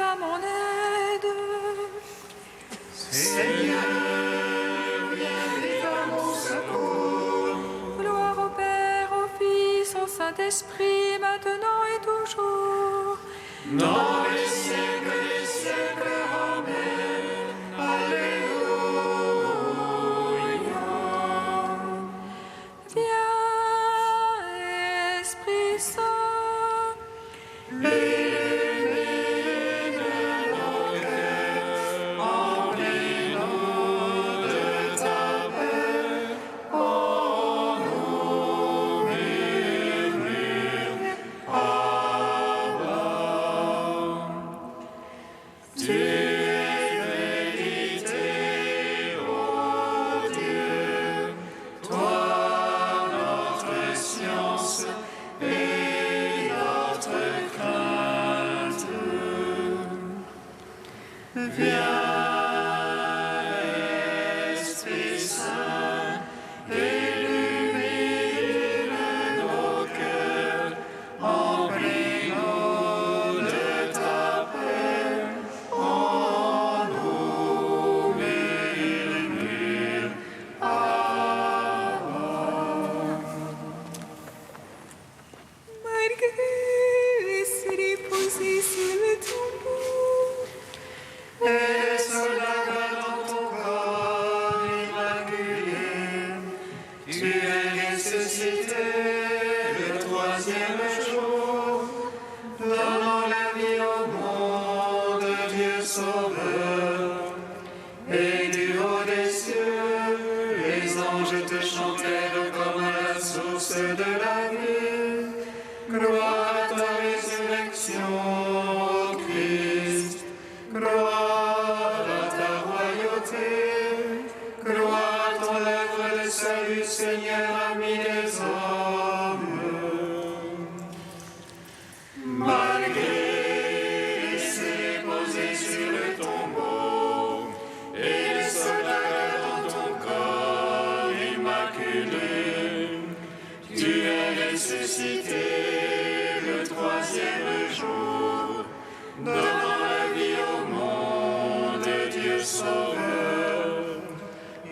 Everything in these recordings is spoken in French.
à mon aide. Seigneur, viens vite à mon secours. Gloire au Père, au Fils, au Saint-Esprit, maintenant et toujours. Dans les siècles des siècles, Amen. Alléluia. Viens, Esprit Saint, Illumine nos cœurs, emplis-nous de ta paix. En nous murmure, Abba. Tu es vérité, ô Dieu, toi notre science et notre crainte. Viens, Esprit Saint, illumine nos cœurs, emplis-nous de ta paix. En nous murmure, Abba. Marguerite s'est déposée sur le tombeau. Et les soldats dans ton corps immaculé, tu es ressuscité le troisième jour, donnant la vie au monde, Dieu Sauveur. Et du haut des cieux, les anges te chantèrent comme à la source de la vie. Gloire à ta résurrection, ô Christ. Gloire à ta royauté. Gloire à ton œuvre de salut, Seigneur, ami des hommes. Malgré laissé posé sur le tombeau, et les soldats dans ton corps immaculé, tu es ressuscité le troisième jour, donnant la vie au monde, Dieu Sauveur.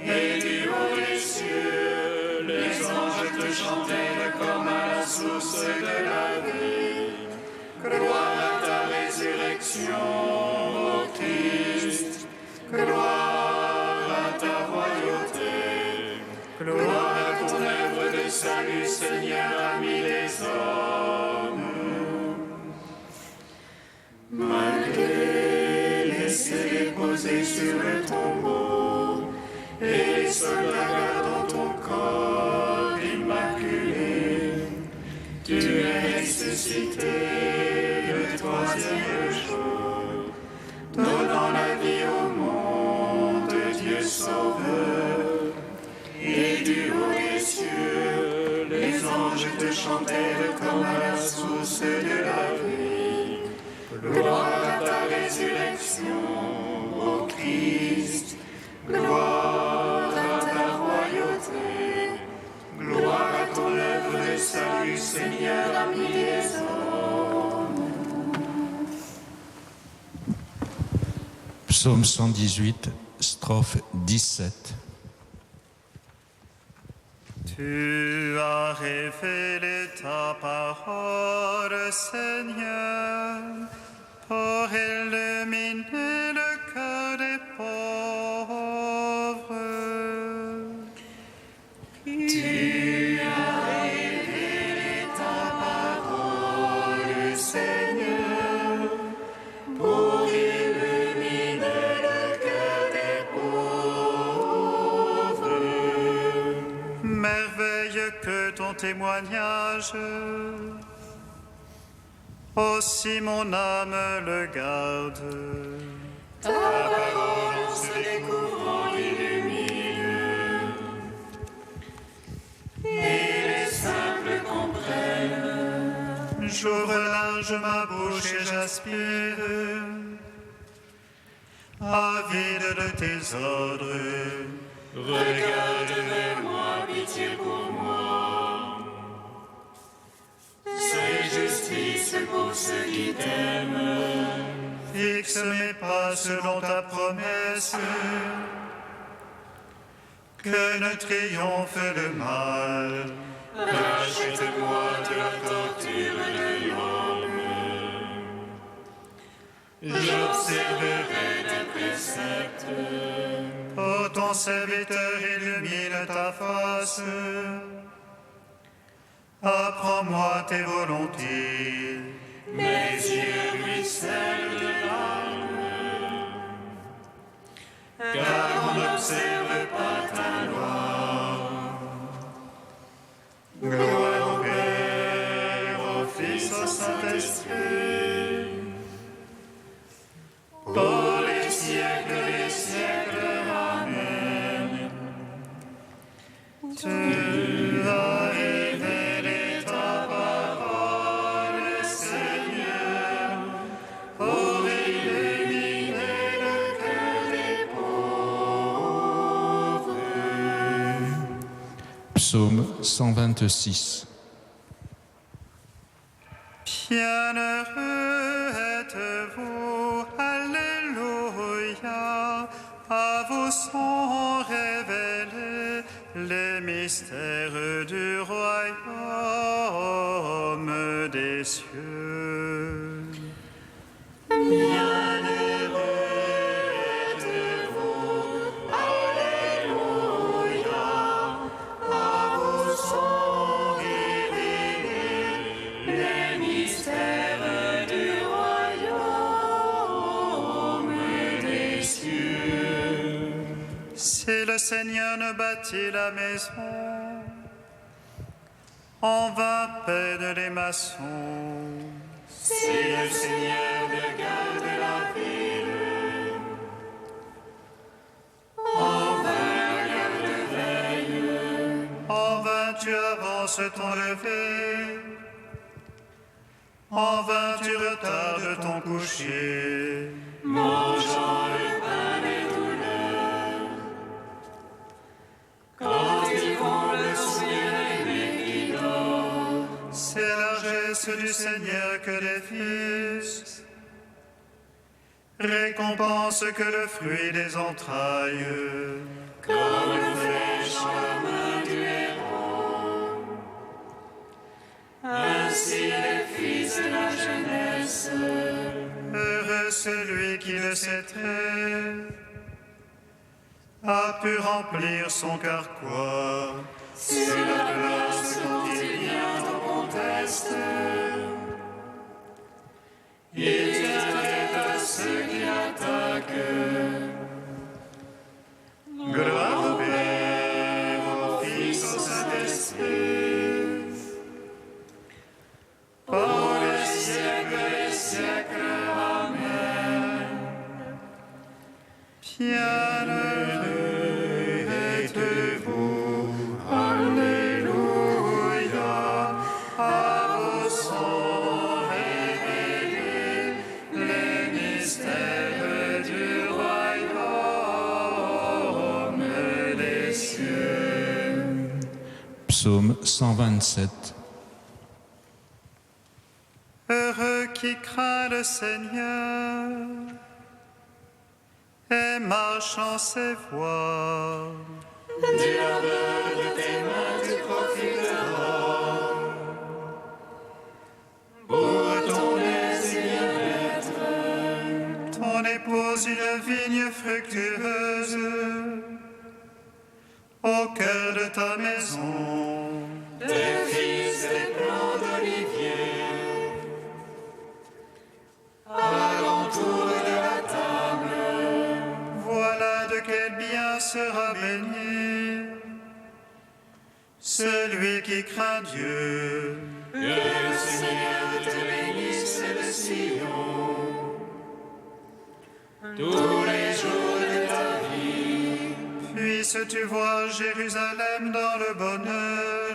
Et du haut des cieux, les anges te chantèrent comme à la source de la vie. Gloire à ta résurrection, ô Christ. Gloire à ta royauté. Gloire à ton œuvre de salut, Seigneur, ami des hommes. Malgré laissé déposé sur le tombeau, et les soldats gardant ton corps immaculé, tu es ressuscité le troisième jour, donnant la vie au monde, Dieu Sauveur. Et du haut des cieux, les anges te chantèrent comme à la source de la vie. Gloire à ta résurrection, ô Christ. Gloire à ta royauté. Gloire à ton œuvre de salut, Seigneur, ami des hommes. Psaume 118, strophe 17. Tu as révélé ta parole, Seigneur, pour illuminer le cœur des pauvres. Tu as révélé ta parole, Seigneur, pour illuminer le cœur des pauvres. Merveilleux que ton témoignage, aussi mon âme le garde. Ta parole en se découvrant illumine, et les simples comprennent. J'ouvre large ma bouche et j'aspire, avide de tes ordres. Regarde vers moi, pitié pour moi. Sois justice pour ceux qui t'aiment. Fixe mes pas selon ta promesse. Que ne triomphe le mal. Rachète-moi de la torture de l'homme. J'observerai tes préceptes. Ô ton serviteur illumine ta face. Apprends-moi tes volontés. Mes yeux ruissellent de larmes. Car on n'observe pas ta loi. Gloire au Père, au Fils, au Saint-Esprit. Pour les siècles des siècles. Amen. Tu as révélé ta parole, Seigneur, pour illuminer le cœur des pauvres. Psaume 126. Bienheureux êtes-vous, Alléluia, à vous sont révélés les mystères du royaume des cieux. Si le Seigneur ne bâtit la maison, en vain peinent les maçons. Si le Seigneur ne garde la ville, en vain la garde veille. En vain tu avances ton lever, en vain tu retardes ton coucher. Mangeant le pain des douleurs, quand ils vont le bien-aimé qui dort. C'est la largesse du Seigneur que les fils, récompense que le fruit des entrailles. Comme une flèche à la main du héros, ainsi les fils de la jeunesse. Heureux celui qui de ses traits a pu remplir son carquois. Sur la place dont il vient on conteste, il tient tête à ceux qui attaquent. Gloire au Père, au Fils, au Saint-Esprit, Pour les siècles des siècles. Amen. bienheureux êtes-vous, Alléluia, à vous sont révélés les mystères du royaume des cieux. Psaume 127. Heureux qui craint le Seigneur et marche en ses voies. Du labeur de tes mains tu profiteras. Pour ton aise et bien-être, Ton épouse une vigne fructueuse au cœur de ta maison. tes fils des plants d'olivier. Alentour de la table, Voilà de quel bien sera béni celui qui craint Dieu. que le Seigneur te bénisse de Sion. Tous les jours de ta vie, Puisses-tu voir Jérusalem dans le bonheur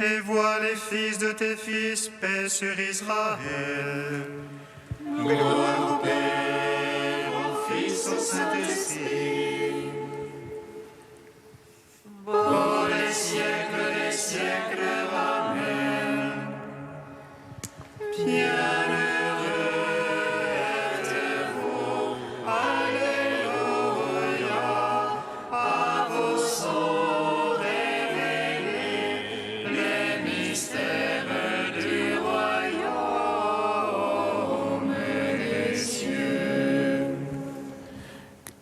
et vois les fils de tes fils, paix sur Israël. gloire au Père, au Fils, au Saint-Esprit. Pour les siècles des siècles. Amen. Bienheureux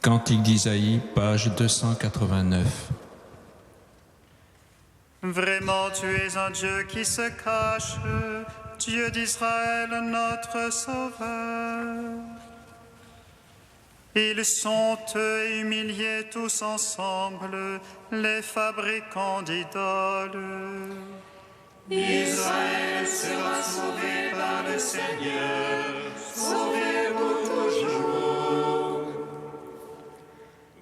Cantique d'Isaïe, page 289. Vraiment, tu es un Dieu qui se cache, Dieu d'Israël, notre Sauveur. Ils sont humiliés tous ensemble, les fabricants d'idoles. Israël sera sauvé par le Seigneur, sauvé pour toujours.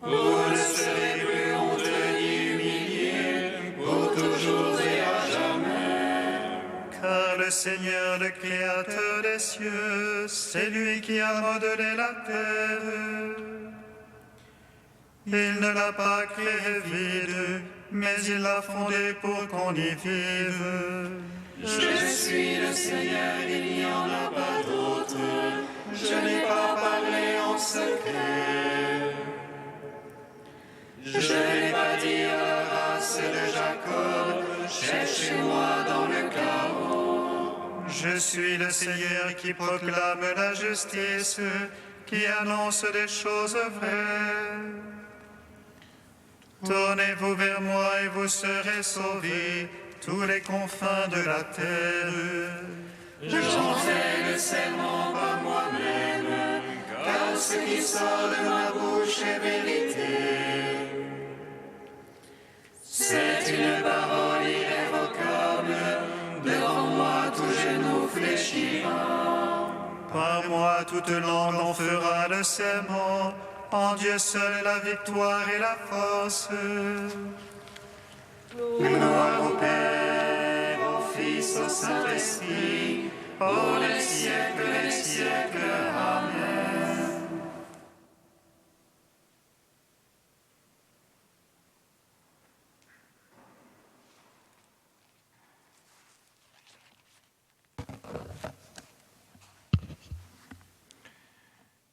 Vous ne serez plus honteux ni humiliés, pour toujours et à jamais. Car le Seigneur, le Créateur des cieux, c'est lui qui a modelé la terre. Il ne l'a pas créée vide, mais il l'a fondée pour qu'on y vive. Je suis le Seigneur, il n'y en a pas d'autre. Je n'ai pas parlé en secret. Je n'ai pas dit à la race de Jacob, cherchez-moi dans le chaos. Je suis le Seigneur qui proclame la justice, qui annonce des choses vraies. Tournez-vous vers moi et vous serez sauvés, tous les confins de la terre. J'en fais le serment par moi-même, car ce qui sort de ma bouche est vérité. C'est une parole irrévocable, devant moi tout genou fléchira. Par moi toute langue en fera le serment, en Dieu seul la victoire et la force. Gloire au Père, au Fils, au Saint-Esprit, pour les siècles des siècles. Amen.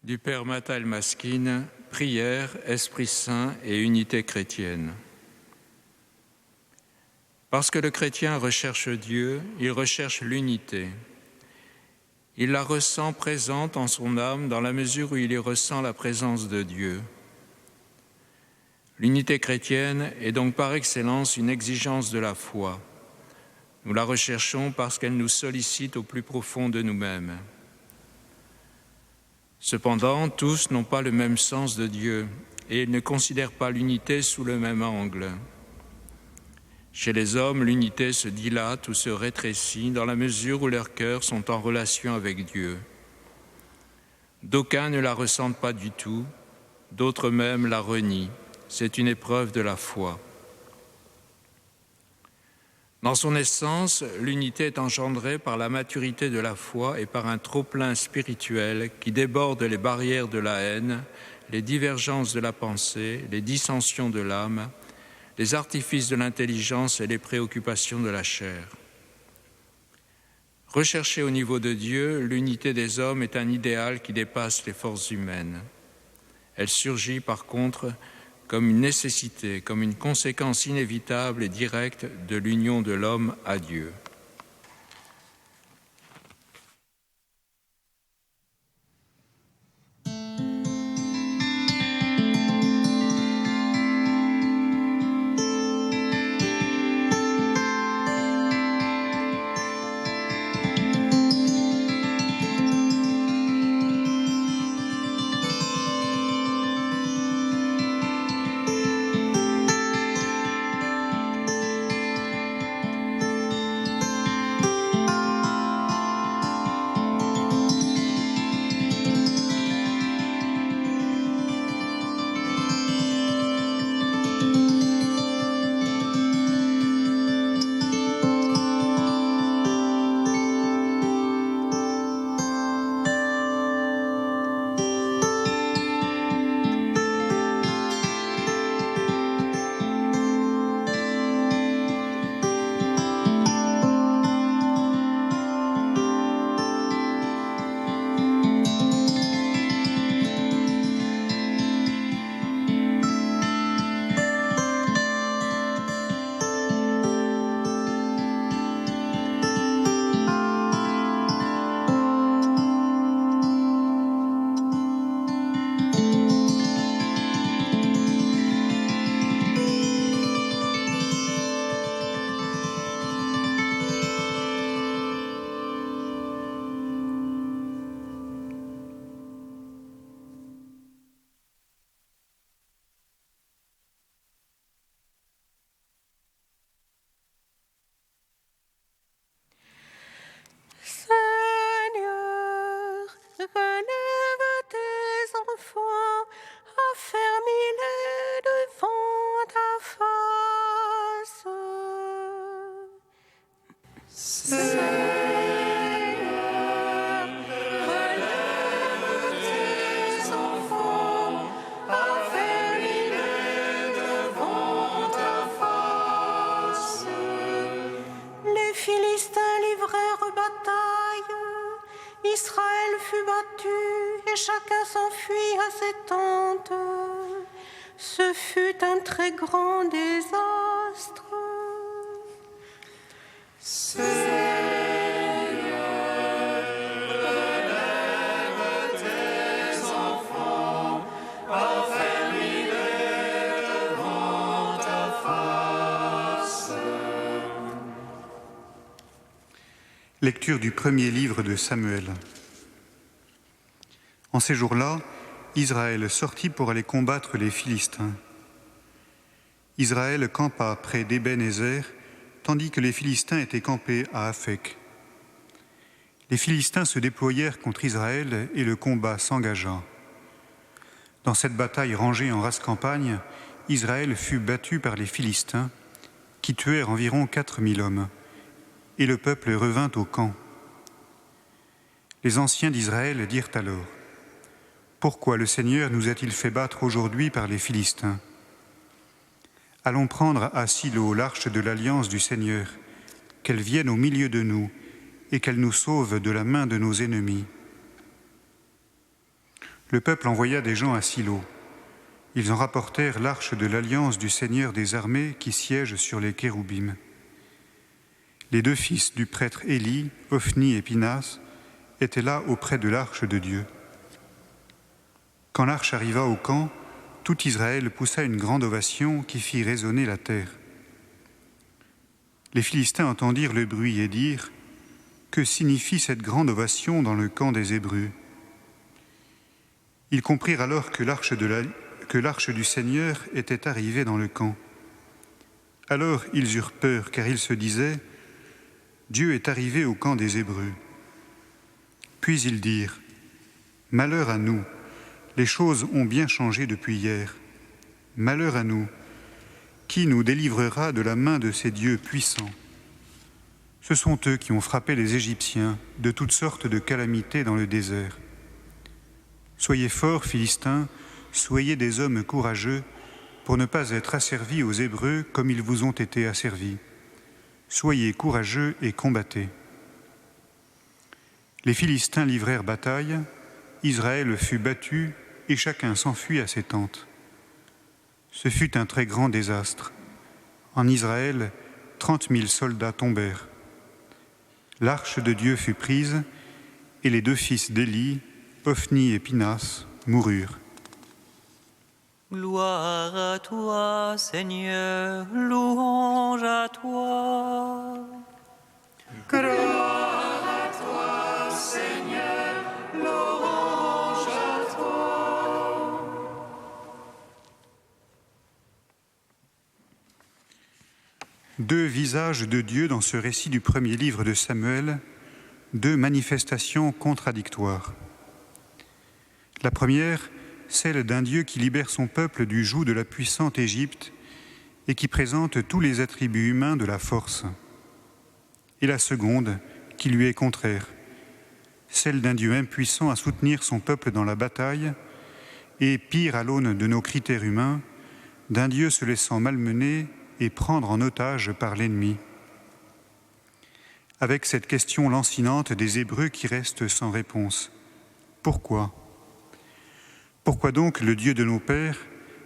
Du Père Matal Maskin, prière, Esprit Saint et unité chrétienne. Parce que le chrétien recherche Dieu, il recherche l'unité. Il la ressent présente en son âme dans la mesure où il y ressent la présence de Dieu. L'unité chrétienne est donc par excellence une exigence de la foi. Nous la recherchons parce qu'elle nous sollicite au plus profond de nous-mêmes. Cependant, tous n'ont pas le même sens de Dieu et ils ne considèrent pas l'unité sous le même angle. Chez les hommes, l'unité se dilate ou se rétrécit dans la mesure où leurs cœurs sont en relation avec Dieu. D'aucuns ne la ressentent pas du tout, d'autres même la renient. C'est une épreuve de la foi. Dans son essence, l'unité est engendrée par la maturité de la foi et par un trop-plein spirituel qui déborde les barrières de la haine, les divergences de la pensée, les dissensions de l'âme, les artifices de l'intelligence et les préoccupations de la chair. Recherchée au niveau de Dieu, l'unité des hommes est un idéal qui dépasse les forces humaines. Elle surgit par contre comme une nécessité, comme une conséquence inévitable et directe de l'union de l'homme à Dieu. livrèrent bataille. Israël fut battu et chacun s'enfuit à ses tentes. Ce fut un très grand désastre. Lecture du premier livre de Samuel. En ces jours-là, Israël sortit pour aller combattre les Philistins. Israël campa près d'Ébén-Ézer, tandis que les Philistins étaient campés à Aphek. Les Philistins se déployèrent contre Israël et le combat s'engagea. Dans cette bataille rangée en rase campagne, Israël fut battu par les Philistins, qui tuèrent environ 4000 hommes. Et le peuple revint au camp. Les anciens d'Israël dirent alors : « Pourquoi le Seigneur nous a-t-il fait battre aujourd'hui par les Philistins ? Allons prendre à Silo l'arche de l'alliance du Seigneur, qu'elle vienne au milieu de nous et qu'elle nous sauve de la main de nos ennemis. » Le peuple envoya des gens à Silo. Ils en rapportèrent l'arche de l'alliance du Seigneur des armées qui siège sur les kéroubim. Les deux fils du prêtre Élie, Ophni et Pinas, étaient là auprès de l'arche de Dieu. Quand l'arche arriva au camp, tout Israël poussa une grande ovation qui fit résonner la terre. Les Philistins entendirent le bruit et dirent : « Que signifie cette grande ovation dans le camp des Hébreux ?» Ils comprirent alors que l'arche du Seigneur était arrivée dans le camp. Alors ils eurent peur, car ils se disaient : Dieu est arrivé au camp des Hébreux. Puis ils dirent : Malheur à nous, les choses ont bien changé depuis hier. Malheur à nous, qui nous délivrera de la main de ces dieux puissants ? Ce sont eux qui ont frappé les Égyptiens de toutes sortes de calamités dans le désert. Soyez forts, Philistins, soyez des hommes courageux, pour ne pas être asservis aux Hébreux comme ils vous ont été asservis. Soyez courageux et combattez. Les Philistins livrèrent bataille, Israël fut battu et chacun s'enfuit à ses tentes. Ce fut un très grand désastre. En Israël, 30 000 soldats tombèrent. L'arche de Dieu fut prise et les deux fils d'Élie, Ophni et Pinas, moururent. Gloire à toi, Seigneur, louange à toi. Gloire à toi, Seigneur, louange à toi. Deux visages de Dieu dans ce récit du premier livre de Samuel, deux manifestations contradictoires. La première, celle d'un Dieu qui libère son peuple du joug de la puissante Égypte et qui présente tous les attributs humains de la force. Et la seconde, qui lui est contraire, celle d'un Dieu impuissant à soutenir son peuple dans la bataille et, pire à l'aune de nos critères humains, d'un Dieu se laissant malmener et prendre en otage par l'ennemi. Avec cette question lancinante des Hébreux qui reste sans réponse. Pourquoi ? Pourquoi donc le Dieu de nos pères,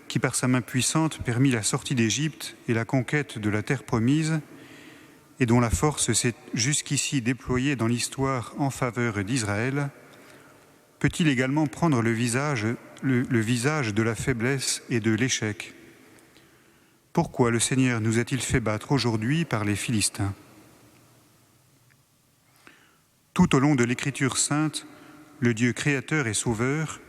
qui par sa main puissante permit la sortie d'Égypte et la conquête de la terre promise, et dont la force s'est jusqu'ici déployée dans l'histoire en faveur d'Israël, peut-il également prendre le visage de la faiblesse et de l'échec ? Pourquoi le Seigneur nous a-t-il fait battre aujourd'hui par les Philistins ? Tout au long de l'Écriture sainte, le Dieu créateur et sauveur,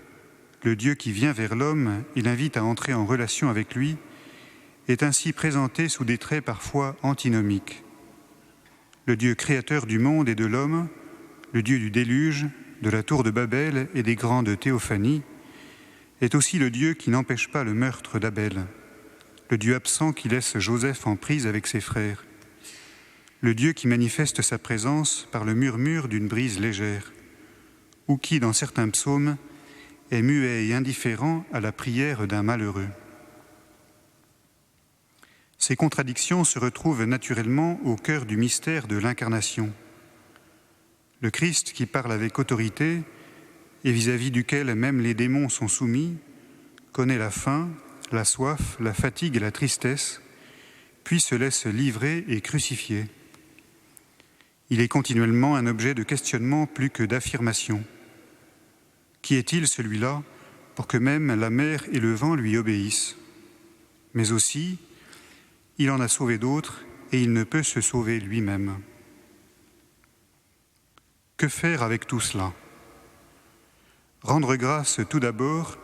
le Dieu qui vient vers l'homme et l'invite à entrer en relation avec lui, est ainsi présenté sous des traits parfois antinomiques. Le Dieu créateur du monde et de l'homme, le Dieu du déluge, de la tour de Babel et des grandes théophanies, est aussi le Dieu qui n'empêche pas le meurtre d'Abel, le Dieu absent qui laisse Joseph en prise avec ses frères, le Dieu qui manifeste sa présence par le murmure d'une brise légère, ou qui, dans certains psaumes, est muet et indifférent à la prière d'un malheureux. Ces contradictions se retrouvent naturellement au cœur du mystère de l'incarnation. Le Christ qui parle avec autorité et vis-à-vis duquel même les démons sont soumis, connaît la faim, la soif, la fatigue et la tristesse, puis se laisse livrer et crucifier. Il est continuellement un objet de questionnement plus que d'affirmation. Qui est-il celui-là pour que même la mer et le vent lui obéissent? Mais aussi, il en a sauvé d'autres et il ne peut se sauver lui-même. Que faire avec tout cela? Rendre grâce tout d'abord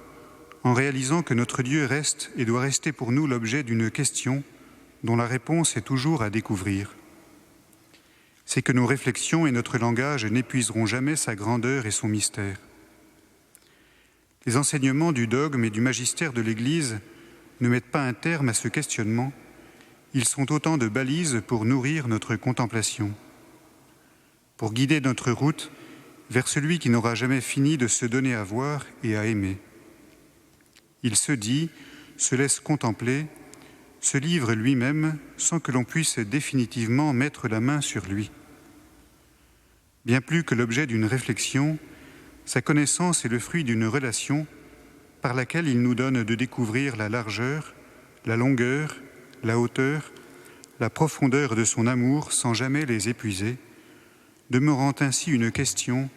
en réalisant que notre Dieu reste et doit rester pour nous l'objet d'une question dont la réponse est toujours à découvrir. C'est que nos réflexions et notre langage n'épuiseront jamais sa grandeur et son mystère. Les enseignements du dogme et du magistère de l'Église ne mettent pas un terme à ce questionnement, ils sont autant de balises pour nourrir notre contemplation, pour guider notre route vers celui qui n'aura jamais fini de se donner à voir et à aimer. Il se dit, se laisse contempler, se livre lui-même sans que l'on puisse définitivement mettre la main sur lui. Bien plus que l'objet d'une réflexion, sa connaissance est le fruit d'une relation par laquelle il nous donne de découvrir la largeur, la longueur, la hauteur, la profondeur de son amour sans jamais les épuiser, demeurant ainsi une question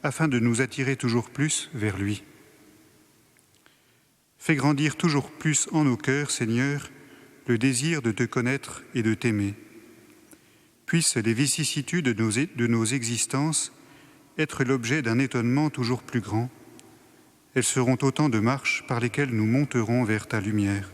afin de nous attirer toujours plus vers lui. Fais grandir toujours plus en nos cœurs, Seigneur, le désir de te connaître et de t'aimer. Puissent les vicissitudes de nos existences être l'objet d'un étonnement toujours plus grand. Elles seront autant de marches par lesquelles nous monterons vers ta lumière.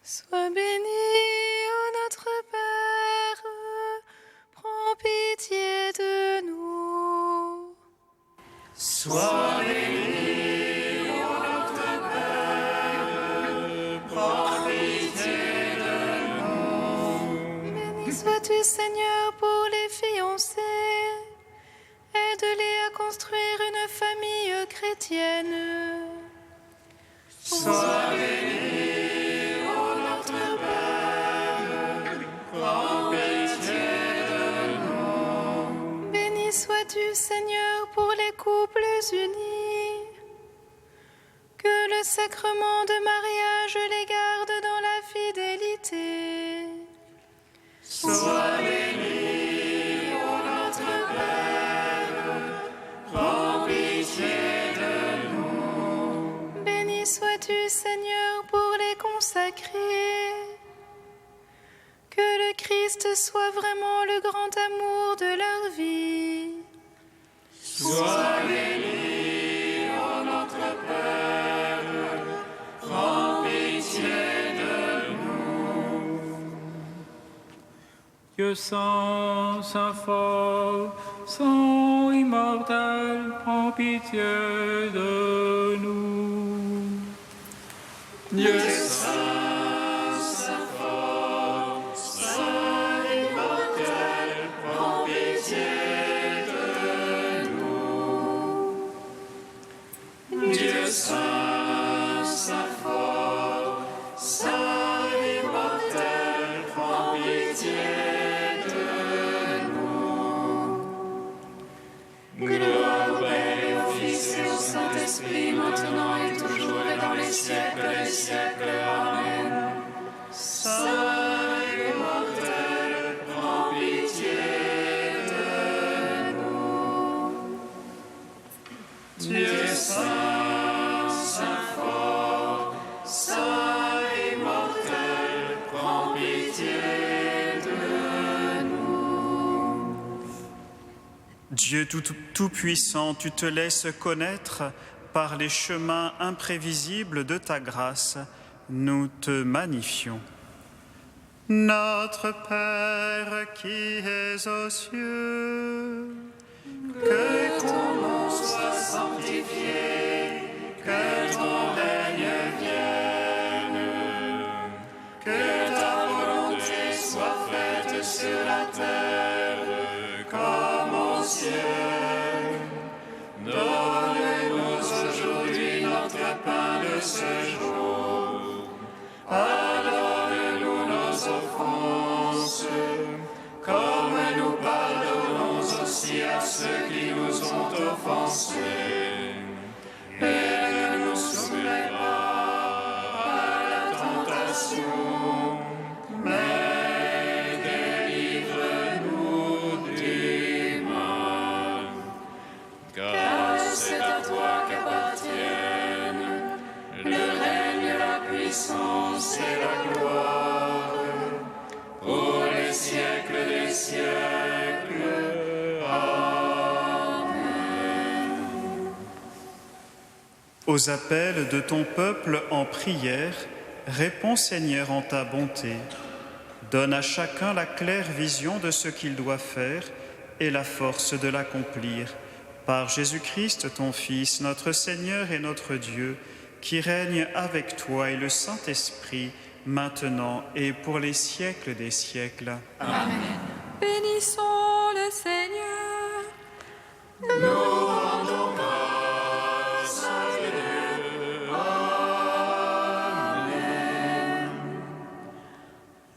Sois béni, ô notre Père, prends pitié de nous. Sois béni, ô notre Père, prends pitié de nous. Béni sois-tu, Seigneur, pour les fiancés. Aide-les à construire une famille chrétienne. Sois béni, sois-tu, Seigneur, pour les couples unis. Que le sacrement de mariage les garde dans la fidélité. Sois béni, ô notre Père, prends pitié de nous. Béni sois-tu, Seigneur, pour les consacrer. Que le Christ soit vraiment le grand amour de leur vie. Sois béni, ô notre Père, prends pitié de nous. Dieu saint, saint fort, saint immortel, prends pitié de nous. Dieu saint, saint fort, saint immortel, prends pitié de nous. Gloire au Père et au Fils et au Saint-Esprit, maintenant et toujours et dans les siècles des siècles. Amen. Saint immortel, prends pitié de nous. Dieu saint, saint fort, saint immortel, prends pitié de nous. Dieu tout-puissant, tu te laisses connaître par les chemins imprévisibles de ta grâce. Nous te magnifions. Notre Père qui es aux cieux, que ton nom soit sanctifié, que ton règne vienne, que ta volonté soit faite sur la terre comme au ciel. Donne-nous aujourd'hui notre pain de ce jour. Pardonne-nous nos offenses, comme nous pardonnons aussi à ceux qui nous ont offensés. Et ne nous soumets pas à la tentation, mais délivre-nous du mal. Car c'est à toi qu'appartiennent le règne, la puissance et la gloire, pour les siècles des siècles. Amen. aux appels de ton peuple en prière, réponds Seigneur en ta bonté. Donne à chacun la claire vision de ce qu'il doit faire et la force de l'accomplir. Par Jésus-Christ, ton Fils, notre Seigneur et notre Dieu, qui règne avec toi et le Saint-Esprit, maintenant et pour les siècles des siècles. Amen. Bénissons le Seigneur. Nous rendons grâce à Dieu. Amen.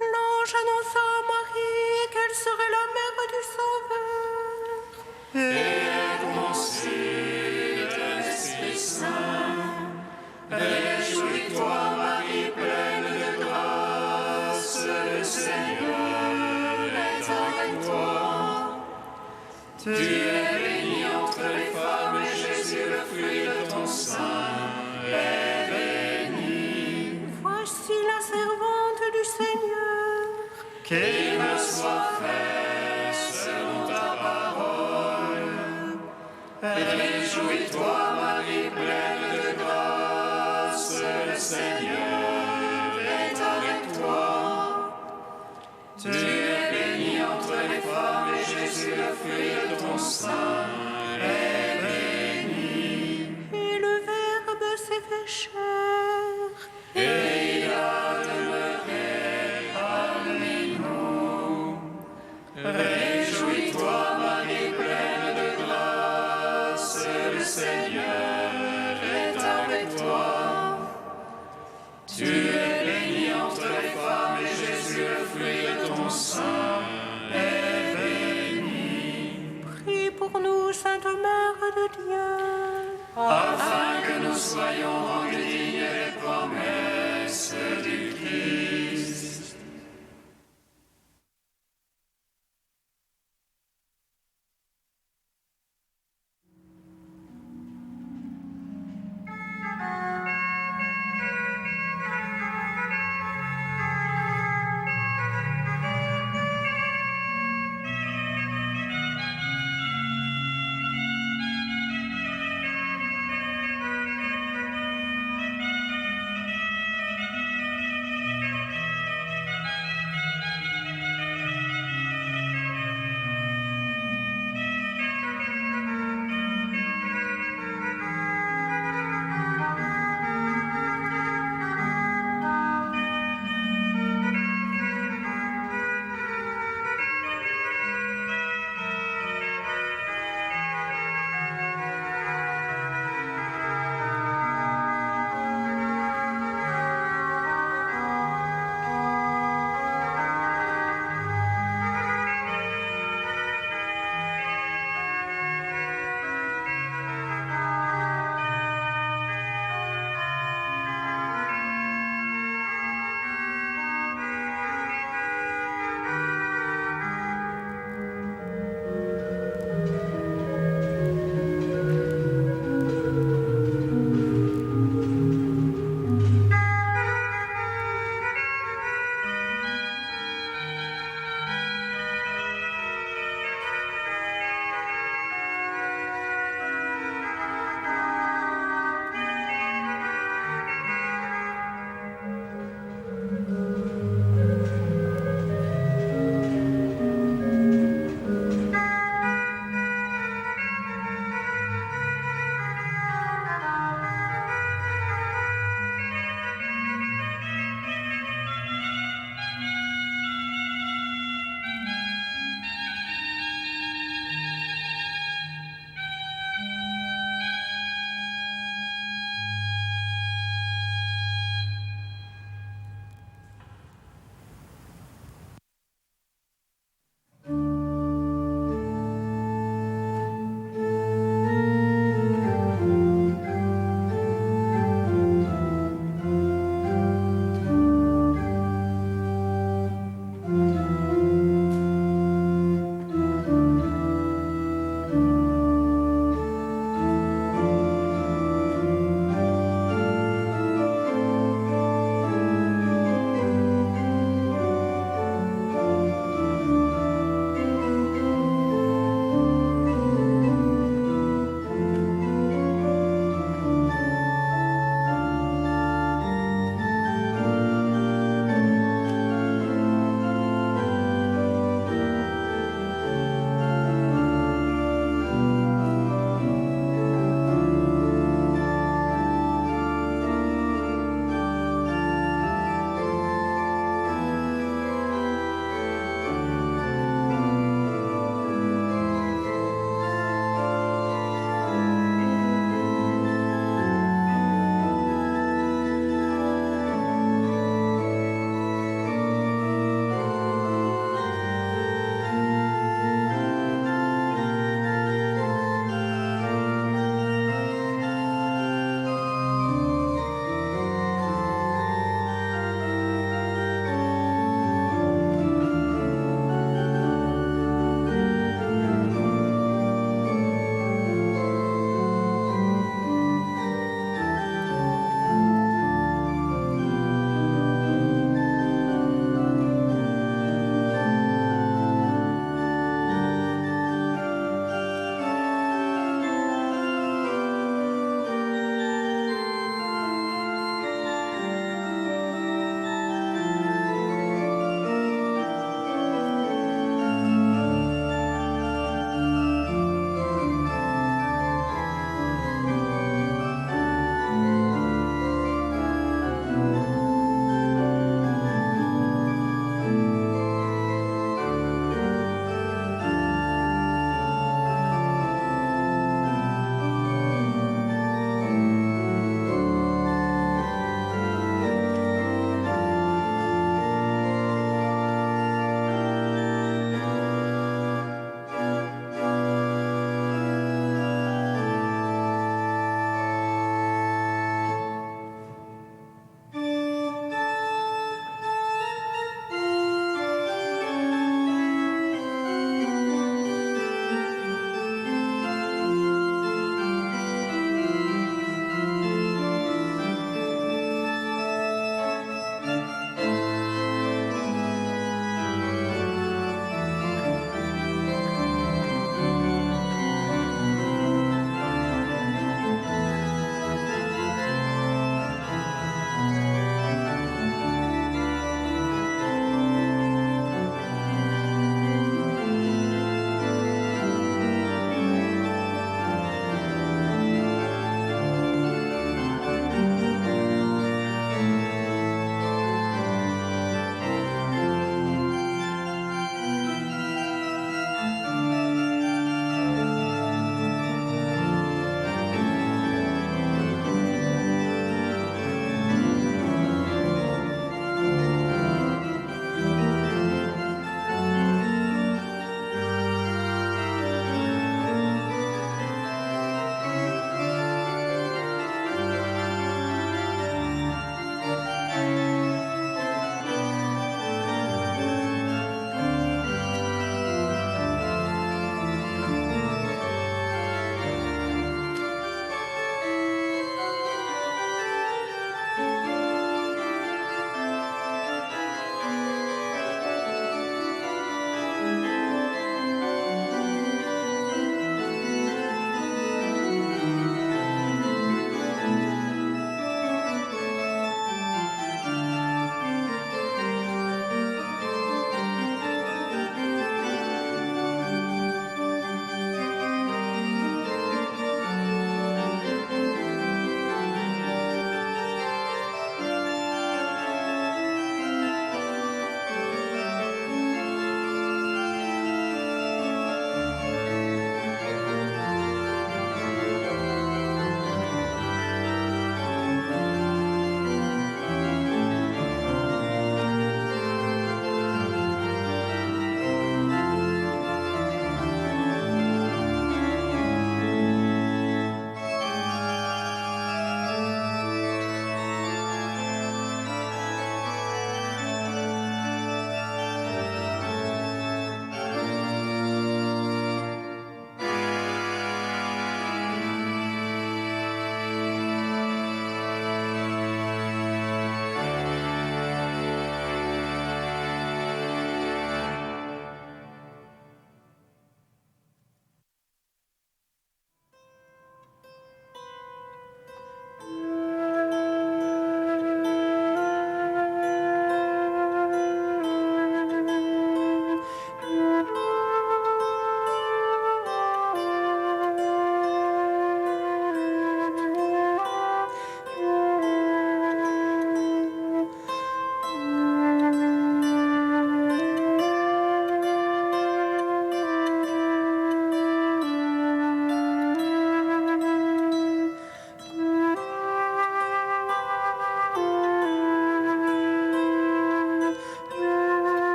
L'ange annonça à Marie qu'elle serait la mère du Sauveur. Et conçue de l'Esprit Saint, réjouis-toi, Marie, pleine de grâce, le Seigneur est avec toi. Tu es bénie entre les femmes, et Jésus, le fruit de ton sein, est béni. Voici la servante du Seigneur. Qu'il me soit fait selon ta parole. Réjouis-toi, Marie, pleine de grâce, le Seigneur est avec toi. Tu es bénie entre les femmes, et Jésus, le fruit de ton sein, est béni. Et le Verbe s'est fait chair. Et il a demeuré parmi nous. Réjouis-toi, Marie, pleine de grâce, le Seigneur est avec toi. Tu es bénie entre les femmes, et Jésus, le fruit de ton sein, est béni. Prie pour nous, Sainte Mère de Dieu. Afin que nous soyons